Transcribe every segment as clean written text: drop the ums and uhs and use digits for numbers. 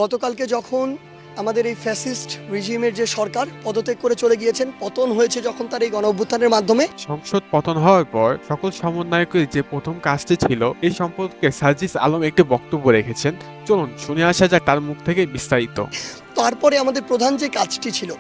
গতকালকে যখন আমাদের এই ফ্যাসিস্ট রিজিমের যে সরকার পদত্যাগ করে চলে গিয়েছেন, পতন হয়েছে যখন তার এই গণঅভ্যুত্থানের মাধ্যমে, সংসদ পতন হওয়ার পর সকল সমন্বয়কের যে প্রথম কাজটি ছিল এই সম্পর্কে সার্জিস আলম একটি বক্তব্য রেখেছেন। চলুন শুনে আসা যাক তার মুখ থেকে বিস্তারিত। তারপরে আমাদের প্রধান যে কাজটি ছিল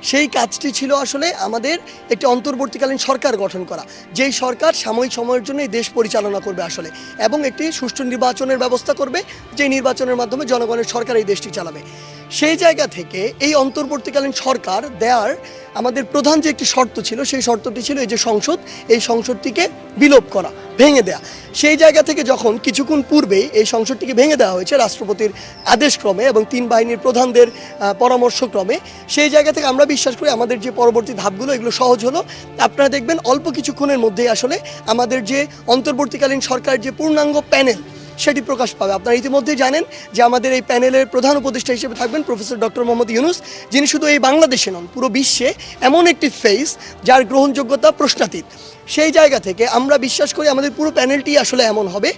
সেই কাজটি ছিল আসলে আমাদের একটি অন্তর্বর্তীকালীন সরকার গঠন করা, যেই সরকার সাময়িক সময়ের জন্য এই দেশ পরিচালনা করবে আসলে, এবং একটি সুষ্ঠু নির্বাচনের ব্যবস্থা করবে, যে নির্বাচনের মাধ্যমে জনগণের সরকার এই দেশটি চালাবে। সেই জায়গা থেকে এই অন্তর্বর্তীকালীন সরকার দেওয়ার আমাদের প্রধান যে একটি শর্ত ছিল, সেই শর্তটি ছিল এই যে সংসদ, এই সংসদটিকে বিলোপ করা, ভেঙে দেয়া। সেই জায়গা থেকে যখন কিছুক্ষণ পূর্বেই এই সংসদটিকে ভেঙে দেওয়া হয়েছে রাষ্ট্রপতির আদেশক্রমে এবং তিন বাহিনীর প্রধানদের পরামর্শক্রমে, সেই জায়গা থেকে আমরা বিশ্বাস করি আমাদের যে পরবর্তী ধাপগুলো এগুলো সহজ হলো। আপনারা দেখবেন অল্প কিছুক্ষণের মধ্যেই আসলে আমাদের যে অন্তর্বর্তীকালীন সরকার যে পূর্ণাঙ্গ প্যানেল সেটি প্রকাশ পাবে। আপনারা ইতিমধ্যেই জানেন যে আমাদের এই প্যানেলের প্রধান উপদেষ্টা হিসেবে থাকবেন প্রফেসর ডক্টর মোহাম্মদ ইউনূস, যিনি শুধু এই বাংলাদেশে নন, পুরো বিশ্বে এমন একটি ফেস যার গ্রহণযোগ্যতা প্রশ্নাতীত। সেই জায়গা থেকে আমরা বিশ্বাস করি আমাদের পুরো প্যানেলটি আসলে এমন হবে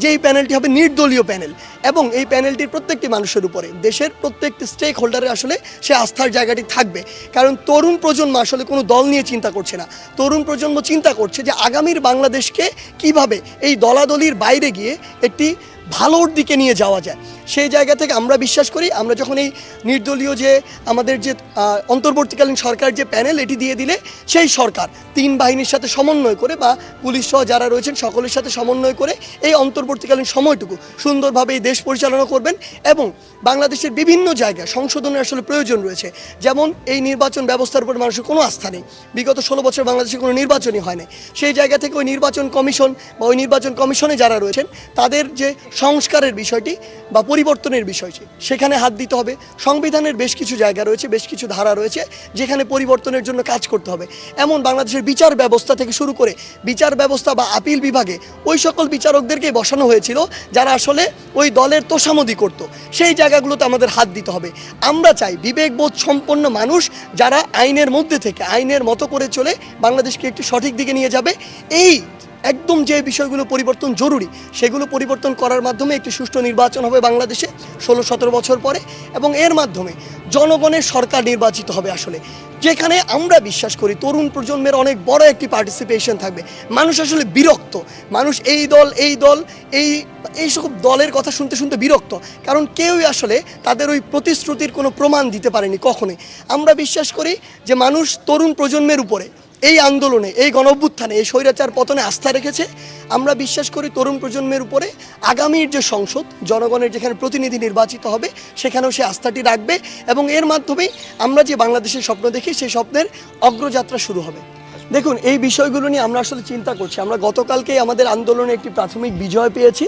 যে এই প্যানেলটি হবে নির্দলীয় প্যানেল, এবং এই প্যানেলটির প্রত্যেকটি মানুষের উপরে দেশের প্রত্যেকটি স্টেক হোল্ডারের আসলে সে আস্থার জায়গাটি থাকবে। কারণ তরুণ প্রজন্ম আসলে কোনো দল নিয়ে চিন্তা করছে না, তরুণ প্রজন্ম চিন্তা করছে যে আগামীর বাংলাদেশকে কিভাবে এই দলাদলির বাইরে গিয়ে একটি ভালোর দিকে নিয়ে যাওয়া যায়। সেই জায়গা থেকে আমরা বিশ্বাস করি আমরা যখন এই নির্দলীয় যে আমাদের যে অন্তর্বর্তীকালীন সরকার যে প্যানেল এটি দিয়ে দিলে, সেই সরকার তিন বাহিনীর সাথে সমন্বয় করে বা পুলিশ সহ যারা রয়েছেন সকলের সাথে সমন্বয় করে এই অন্তর্বর্তীকালীন সময়টুকু সুন্দরভাবে এই দেশ পরিচালনা করবেন। এবং বাংলাদেশের বিভিন্ন জায়গায় সংশোধনের আসলে প্রয়োজন রয়েছে। যেমন এই নির্বাচন ব্যবস্থার উপর মানুষের কোনো আস্থা নেই, বিগত 16 বছর বাংলাদেশে কোনো নির্বাচনই হয় না। সেই জায়গা থেকে ওই নির্বাচন কমিশন বা ওই নির্বাচন কমিশনে যারা রয়েছেন তাদের যে সংস্কারের বিষয়টি বা পরিবর্তনের বিষয়টি, সেখানে হাত দিতে হবে। সংবিধানের বেশ কিছু জায়গা রয়েছে, বেশ কিছু ধারা রয়েছে যেখানে পরিবর্তনের জন্য কাজ করতে হবে। এমন বাংলাদেশের বিচার ব্যবস্থা থেকে শুরু করে বিচার ব্যবস্থা বা আপিল বিভাগে ওই সকল বিচারকদেরকে বসানো হয়েছিল যারা আসলে ওই দলের তোষামদি করত। সেই জায়গাগুলোতে আমাদের হাত দিতে হবে। আমরা চাই বিবেকবোধ সম্পন্ন মানুষ যারা আইনের মধ্যে থেকে আইনের মতো করে চলে বাংলাদেশকে একটি সঠিক দিকে নিয়ে যাবে। এই একদম যে বিষয়গুলো পরিবর্তন জরুরি সেগুলো পরিবর্তন করার মাধ্যমে একটি সুষ্ঠু নির্বাচন হবে বাংলাদেশে 16-17 বছর পরে, এবং এর মাধ্যমে জনগণের সরকার নির্বাচিত হবে আসলে, যেখানে আমরা বিশ্বাস করি তরুণ প্রজন্মের অনেক বড় একটি পার্টিসিপেশন থাকবে। মানুষ আসলে বিরক্ত, মানুষ এই দল এই সব দলের কথা শুনতে শুনতে বিরক্ত, কারণ কেউই আসলে তাদের ওই প্রতিশ্রুতির কোনো প্রমাণ দিতে পারেনি কখনোই। আমরা বিশ্বাস করি যে মানুষ তরুণ প্রজন্মের উপরে এই আন্দোলনে, এই গণঅভ্যুত্থানে, এই স্বৈরাচার পতনে আস্থা রেখেছে। আমরা বিশ্বাস করি তরুণ প্রজন্মের উপরে আগামীর যে সংসদ, জনগণের যেখানে প্রতিনিধি নির্বাচিত হবে সেখানেও সে আস্থাটি রাখবে, এবং এর মাধ্যমেই আমরা যে বাংলাদেশের স্বপ্ন দেখি সেই স্বপ্নের অগ্রযাত্রা শুরু হবে। দেখুন, এই বিষয়গুলো নিয়ে আমরা আসলে চিন্তা করছি। আমরা গতকালকেই আমাদের আন্দোলনে একটি প্রাথমিক বিজয় পেয়েছি।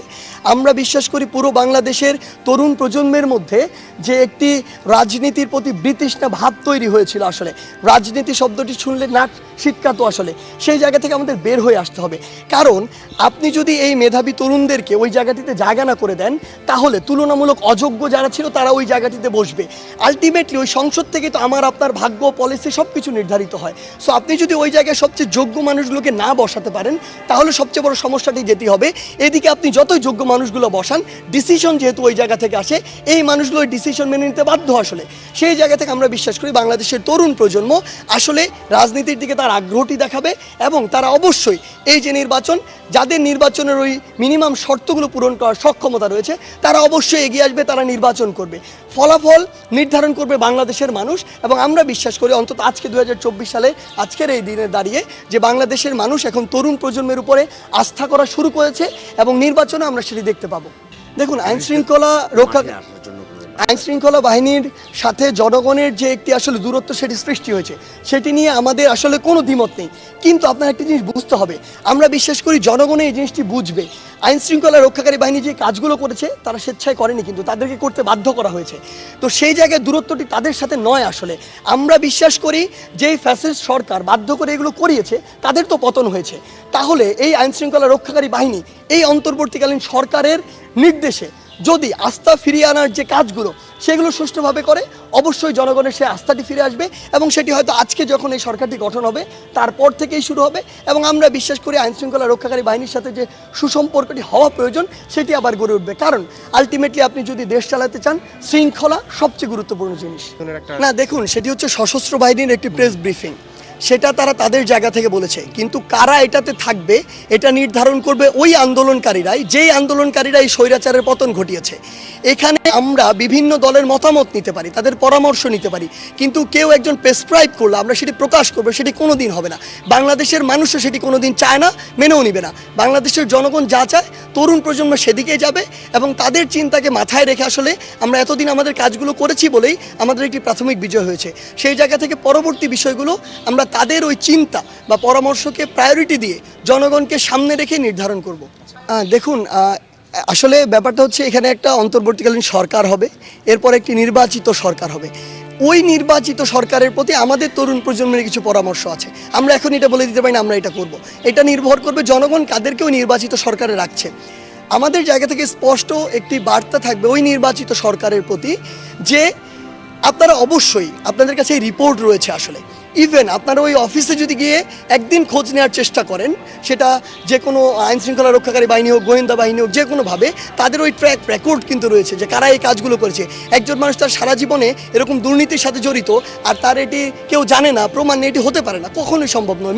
আমরা বিশ্বাস করি পুরো বাংলাদেশের তরুণ প্রজন্মের মধ্যে যে একটি রাজনীতির প্রতি বিতৃষ্ণা ভাব তৈরি হয়েছিল, আসলে রাজনীতি শব্দটি শুনলে নাক শীতকাতো, আসলে সেই জায়গা থেকে আমাদের বের হয়ে আসতে হবে। কারণ আপনি যদি এই মেধাবী তরুণদেরকে ওই জায়গাটিতে জায়গা না করে দেন, তাহলে তুলনামূলক অযোগ্য যারা ছিল তারা ওই জায়গাটিতে বসবে। আলটিমেটলি ওই সংসদ থেকে তো আমার আপনার ভাগ্য, পলিসি সব কিছু নির্ধারিত হয়। সো আপনি যদি ওই জায়গায় সবচেয়ে যোগ্য মানুষগুলোকে না বসাতে পারেন, তাহলে সবচেয়ে বড় সমস্যাটি যেতে হবে এদিকে আপনি যতই যোগ্য মানুষগুলো বসান, ডিসিশন যেহেতু ওই জায়গা থেকে আসে, এই মানুষগুলো ওই ডিসিশন মেনে নিতে বাধ্য। আসলে সেই জায়গা থেকে আমরা বিশ্বাস করি বাংলাদেশের তরুণ প্রজন্ম আসলে রাজনীতির দিকে তার আগ্রহটি দেখাবে, এবং তারা অবশ্যই এই যে নির্বাচন, যাদের নির্বাচনের ওই মিনিমাম শর্তগুলো পূরণ করার সক্ষমতা রয়েছে, তারা অবশ্যই এগিয়ে আসবে, তারা নির্বাচন করবে। ফলাফল নির্ধারণ করবে বাংলাদেশের মানুষ। এবং আমরা বিশ্বাস করি অন্তত আজকে 2024 সালে আজকের এই দিনে দাঁড়িয়ে যে বাংলাদেশের মানুষ এখন তরুণ প্রজন্মের উপরে আস্থা করা শুরু করেছে, এবং নির্বাচনে আমরা সেটি দেখতে পাবো। দেখুন, আইন শৃঙ্খলা বাহিনীর সাথে জনগণের যে একটি আসলে দূরত্ব সেটি সৃষ্টি হয়েছে, সেটি নিয়ে আমাদের আসলে কোনো দ্বিমত নেই। কিন্তু আপনার একটি জিনিস বুঝতে হবে, আমরা বিশ্বাস করি জনগণের এই জিনিসটি বুঝবে। আইন শৃঙ্খলা রক্ষাকারী বাহিনী যে কাজগুলো করেছে তারা স্বেচ্ছায় করেনি, কিন্তু তাদেরকে করতে বাধ্য করা হয়েছে। তো সেই জায়গায় দূরত্বটি তাদের সাথে নয়। আসলে আমরা বিশ্বাস করি যে ফ্যাসিস্ট সরকার বাধ্য করে এগুলো করিয়েছে, তাদের তো পতন হয়েছে। তাহলে এই আইন শৃঙ্খলা রক্ষাকারী বাহিনী এই অন্তর্বর্তীকালীন সরকারের নির্দেশে যদি আস্থা ফিরিয়ে আনার যে কাজগুলো সেগুলো সুষ্ঠুভাবে করে, অবশ্যই জনগণের সেই আস্থাটি ফিরে আসবে এবং সেটি হয়তো আজকে যখন এই সরকারটি গঠন হবে তারপর থেকেই শুরু হবে। এবং আমরা বিশ্বাস করি আইনশৃঙ্খলা রক্ষাকারী বাহিনীর সাথে যে সুসম্পর্কটি হওয়া প্রয়োজন সেটি আবার গড়ে উঠবে, কারণ আলটিমেটলি আপনি যদি দেশ চালাতে চান শৃঙ্খলা সবচেয়ে গুরুত্বপূর্ণ জিনিস। না দেখুন, সেটি হচ্ছে সশস্ত্র বাহিনীর একটি প্রেস ব্রিফিং, সেটা তারা তাদের জায়গা থেকে বলেছে, কিন্তু কারা এটাতে থাকবে এটা নির্ধারণ করবে ওই আন্দোলনকারীরাই, যেই আন্দোলনকারীরা এই স্বৈরাচারের পতন ঘটিয়েছে। এখানে আমরা বিভিন্ন দলের মতামত নিতে পারি, তাদের পরামর্শ নিতে পারি, কিন্তু কেউ একজন প্রেসক্রাইব করলে আমরা সেটি প্রকাশ করবো, সেটি কোনো দিন হবে না। বাংলাদেশের মানুষও সেটি কোনো দিন চায় না, মেনেও নিবে না। বাংলাদেশের জনগণ যা চায় তরুণ প্রজন্ম সেদিকে যাবে এবং তাদের চিন্তাকে মাথায় রেখে আসলে আমরা এতদিন আমাদের কাজগুলো করেছি বলেই আমাদের একটি প্রাথমিক বিজয় হয়েছে। সেই জায়গা থেকে পরবর্তী বিষয়গুলো আমরা তাদের ওই চিন্তা বা পরামর্শকে প্রায়োরিটি দিয়ে জনগণকে সামনে রেখে নির্ধারণ করব। দেখুন, আসলে ব্যাপারটা হচ্ছে এখানে একটা অন্তর্বর্তীকালীন সরকার হবে, এরপর একটি নির্বাচিত সরকার হবে। ওই নির্বাচিত সরকারের প্রতি আমাদের তরুণ প্রজন্মের কিছু পরামর্শ আছে। আমরা এখন এটা বলে দিতে পারি না আমরা এটা করব, এটা নির্ভর করবে জনগণ কাদেরকে ওই নির্বাচিত সরকারে রাখছে। আমাদের জায়গা থেকে স্পষ্ট একটি বার্তা থাকবে ওই নির্বাচিত সরকারের প্রতি যে আপনারা অবশ্যই, আপনাদের কাছে এই রিপোর্ট রয়েছে, আসলে ইভেন আপনারা ওই অফিসে যদি গিয়ে একদিন খোঁজ নেওয়ার চেষ্টা করেন, সেটা যে কোনো আইন শৃঙ্খলা রক্ষাকারী বাহিনী হোক, গোয়েন্দা বাহিনী হোক, যে কোনোভাবে তাদের ওই ট্র্যাক রেকর্ড কিন্তু রয়েছে যে কারা এই কাজগুলো করেছে। একজন মানুষ তার সারা জীবনে এরকম দুর্নীতির সাথে জড়িত আর তার এটি কেউ জানে না, প্রমাণ নেই, এটি হতে পারে না, কখনোই সম্ভব নয়।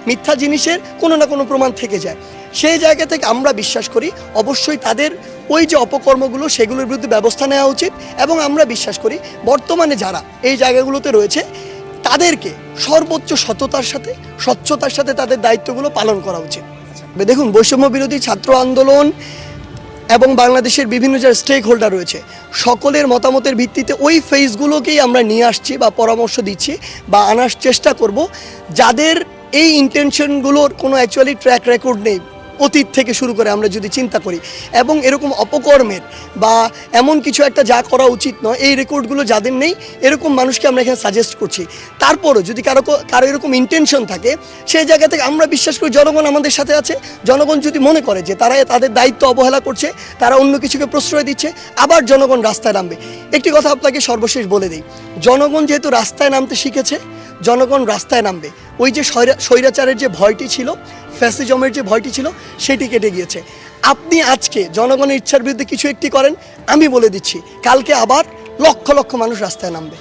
মিথ্যা জিনিসের কোনো না কোনো প্রমাণ থেকে যায়। সেই জায়গা থেকে আমরা বিশ্বাস করি অবশ্যই তাদের ওই যে অপকর্মগুলো সেগুলোর বিরুদ্ধে ব্যবস্থা নেওয়া উচিত এবং আমরা বিশ্বাস করি বর্তমানে যারা এই জায়গাগুলোতে রয়েছে তাদেরকে সর্বোচ্চ সততার সাথে, স্বচ্ছতার সাথে তাদের দায়িত্বগুলো পালন করা উচিত। দেখুন, বৈষম্য বিরোধী ছাত্র আন্দোলন এবং বাংলাদেশের বিভিন্ন যারা স্টেক হোল্ডার রয়েছে সকলের মতামতের ভিত্তিতে ওই ফেজগুলোকেই আমরা নিয়ে আসছি বা পরামর্শ দিচ্ছি বা আনার চেষ্টা করব যাদের এই ইন্টেনশনগুলোর কোনো অ্যাকচুয়ালি ট্র্যাক রেকর্ড নেই অতীত থেকে শুরু করে আমরা যদি চিন্তা করি, এবং এরকম অপকর্মের বা এমন কিছু একটা যা করা উচিত নয় এই রেকর্ডগুলো যাদের নেই এরকম মানুষকে আমরা এখানে সাজেস্ট করছি। তারপরও যদি কারো এরকম ইন্টেনশন থাকে সেই জায়গা থেকে আমরা বিশ্বাস করি জনগণ আমাদের সাথে আছে। জনগণ যদি মনে করে যে তারা তাদের দায়িত্ব অবহেলা করছে, তারা অন্য কিছুকে প্রশ্রয় দিচ্ছে, আবার জনগণ রাস্তায় নামবে। একটি কথা আপনাকে সর্বশেষ বলে দিই, জনগণ যেহেতু রাস্তায় নামতে শিখেছে, জনগণ রাস্তায় নামবে। ওই যে স্বৈরাচারের যে ভয়টি ছিল, ফ্যাসিজমের যে ভয়টি ছিল, সেটি কেটে গিয়েছে। আপনি আজকে জনগণের ইচ্ছার বিরুদ্ধে কিছু একটি করেন, আমি বলে দিচ্ছি কালকে আবার লক্ষ লক্ষ মানুষ রাস্তায় নামবে।